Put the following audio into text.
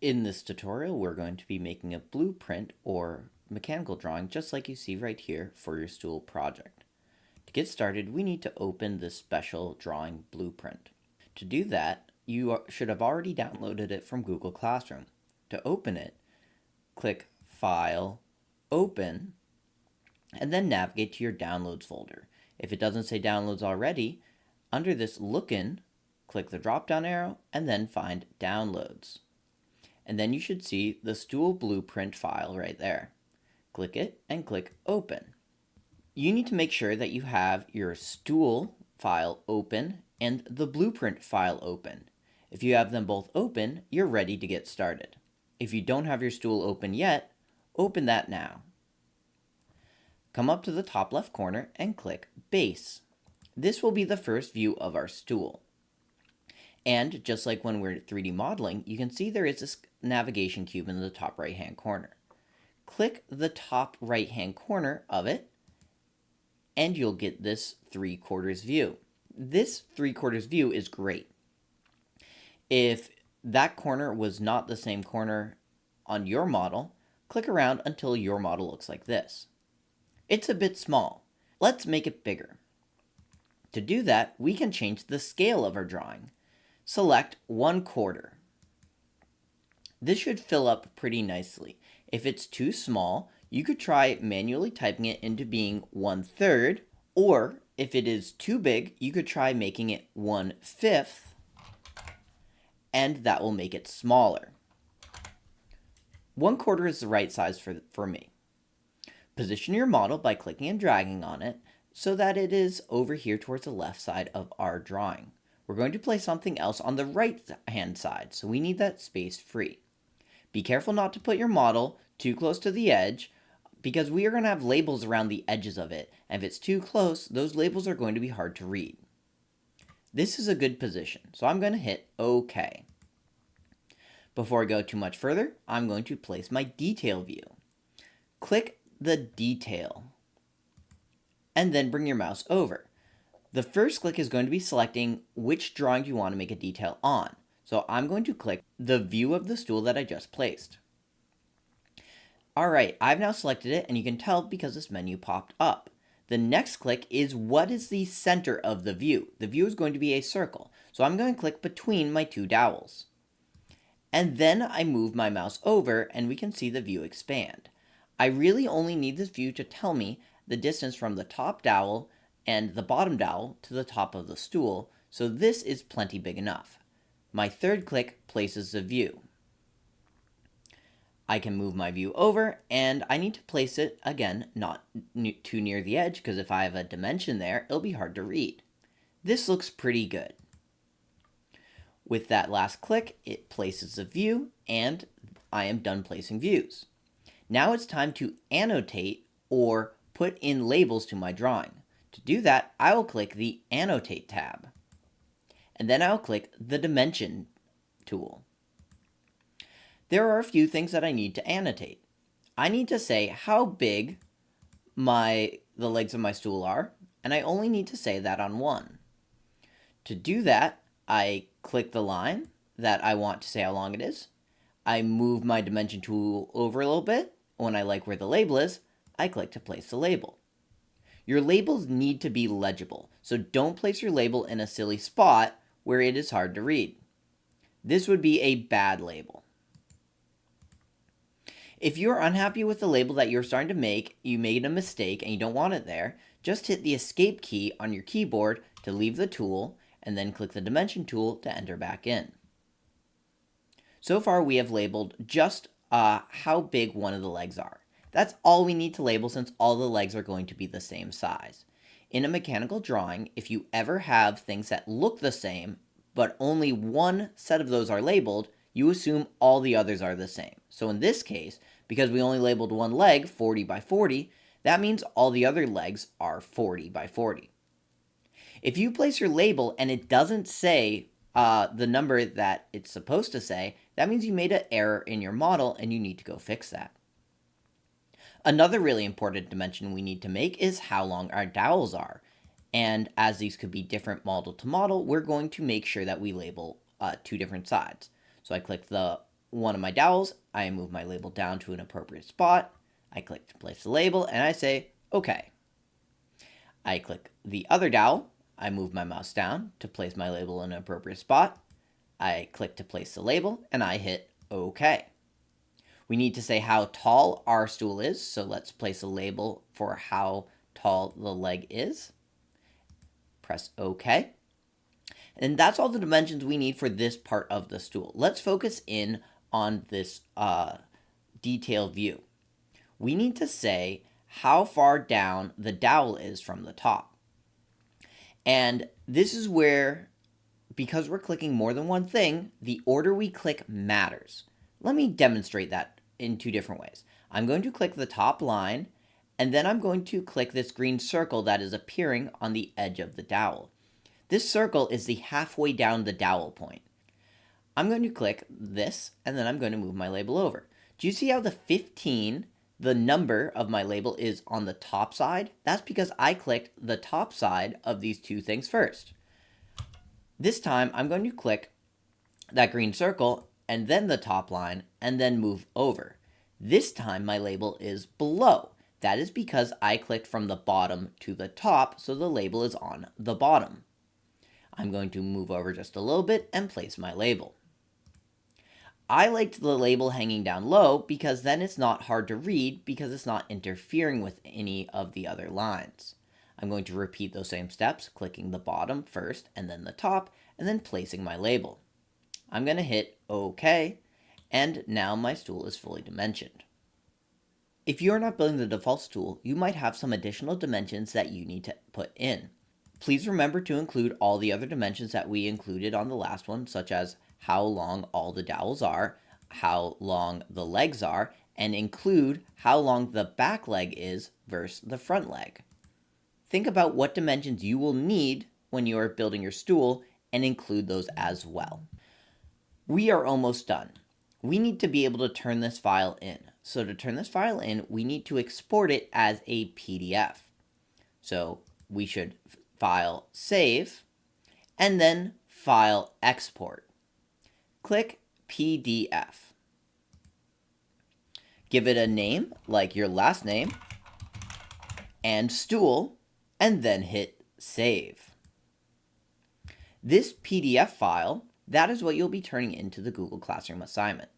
In this tutorial, we're going to be making a blueprint or mechanical drawing just like you see right here for your stool project. To get started, we need to open this special drawing blueprint. To do that, you should have already downloaded it from Google Classroom. To open it, click File, Open, and then navigate to your Downloads folder. If it doesn't say Downloads already, under this Look In, click the drop-down arrow and then find Downloads. And then you should see the stool blueprint file right there. Click it and click Open. You need to make sure that you have your stool file open and the blueprint file open. If you have them both open, you're ready to get started. If you don't have your stool open yet, open that now. Come up to the top left corner and click Base. This will be the first view of our stool. And just like when we're 3D modeling, you can see there is this navigation cube in the top right hand corner. Click the top right hand corner of it and you'll get this 3/4 view. This 3/4 view is great. If that corner was not the same corner on your model, click around until your model looks like this. It's a bit small. Let's make it bigger. To do that, we can change the scale of our drawing. Select 1/4. This should fill up pretty nicely. If it's too small, you could try manually typing it into being 1/3, or if it is too big, you could try making it 1/5, and that will make it smaller. 1/4 is the right size for me. Position your model by clicking and dragging on it so that it is over here towards the left side of our drawing. We're going to place something else on the right hand side, so we need that space free. Be careful not to put your model too close to the edge because we are going to have labels around the edges of it, and if it's too close, those labels are going to be hard to read. This is a good position, so I'm going to hit OK. Before I go too much further, I'm going to place my detail view. Click the detail and then bring your mouse over. The first click is going to be selecting which drawing you want to make a detail on. So I'm going to click the view of the stool that I just placed. Alright, I've now selected it and you can tell because this menu popped up. The next click is what is the center of the view. The view is going to be a circle. So I'm going to click between my two dowels. And then I move my mouse over and we can see the view expand. I really only need this view to tell me the distance from the top dowel and the bottom dowel to the top of the stool, so this is plenty big enough. My third click places the view. I can move my view over, and I need to place it, again, not too near the edge, because if I have a dimension there, it'll be hard to read. This looks pretty good. With that last click, it places the view, and I am done placing views. Now it's time to annotate or put in labels to my drawing. To do that, I will click the Annotate tab, and then I'll click the Dimension tool. There are a few things that I need to annotate. I need to say how big the legs of my stool are, and I only need to say that on one. To do that, I click the line that I want to say how long it is. I move my Dimension tool over a little bit. When I like where the label is, I click to place the label. Your labels need to be legible, so don't place your label in a silly spot where it is hard to read. This would be a bad label. If you're unhappy with the label that you're starting to make, you made a mistake and you don't want it there, just hit the Escape key on your keyboard to leave the tool and then click the Dimension tool to enter back in. So far we have labeled just how big one of the legs are. That's all we need to label since all the legs are going to be the same size. In a mechanical drawing, if you ever have things that look the same, but only one set of those are labeled, you assume all the others are the same. So in this case, because we only labeled one leg 40 by 40, that means all the other legs are 40 by 40. If you place your label and it doesn't say the number that it's supposed to say, that means you made an error in your model and you need to go fix that. Another really important dimension we need to make is how long our dowels are. And as these could be different model to model, we're going to make sure that we label two different sides. So I click the one of my dowels, I move my label down to an appropriate spot. I click to place the label and I say, OK. I click the other dowel. I move my mouse down to place my label in an appropriate spot. I click to place the label and I hit OK. We need to say how tall our stool is, so let's place a label for how tall the leg is. Press OK. And that's all the dimensions we need for this part of the stool. Let's focus in on this detailed view. We need to say how far down the dowel is from the top. And this is where, because we're clicking more than one thing, the order we click matters. Let me demonstrate that in two different ways. I'm going to click the top line, and then I'm going to click this green circle that is appearing on the edge of the dowel. This circle is the halfway down the dowel point. I'm going to click this, and then I'm going to move my label over. Do you see how the 15, the number of my label, is on the top side? That's because I clicked the top side of these two things first. This time, I'm going to click that green circle, and then the top line, and then move over. This time, my label is below. That is because I clicked from the bottom to the top, so the label is on the bottom. I'm going to move over just a little bit and place my label. I liked the label hanging down low because then it's not hard to read because it's not interfering with any of the other lines. I'm going to repeat those same steps, clicking the bottom first and then the top, and then placing my label. I'm going to hit OK, and now my stool is fully dimensioned. If you're not building the default stool, you might have some additional dimensions that you need to put in. Please remember to include all the other dimensions that we included on the last one, such as how long all the dowels are, how long the legs are, and include how long the back leg is versus the front leg. Think about what dimensions you will need when you are building your stool and include those as well. We are almost done. We need to be able to turn this file in. So to turn this file in, we need to export it as a PDF. So we should File Save, and then File Export. Click PDF. Give it a name, like your last name, and stool, and then hit Save. This PDF file, that is what you'll be turning into the Google Classroom assignment.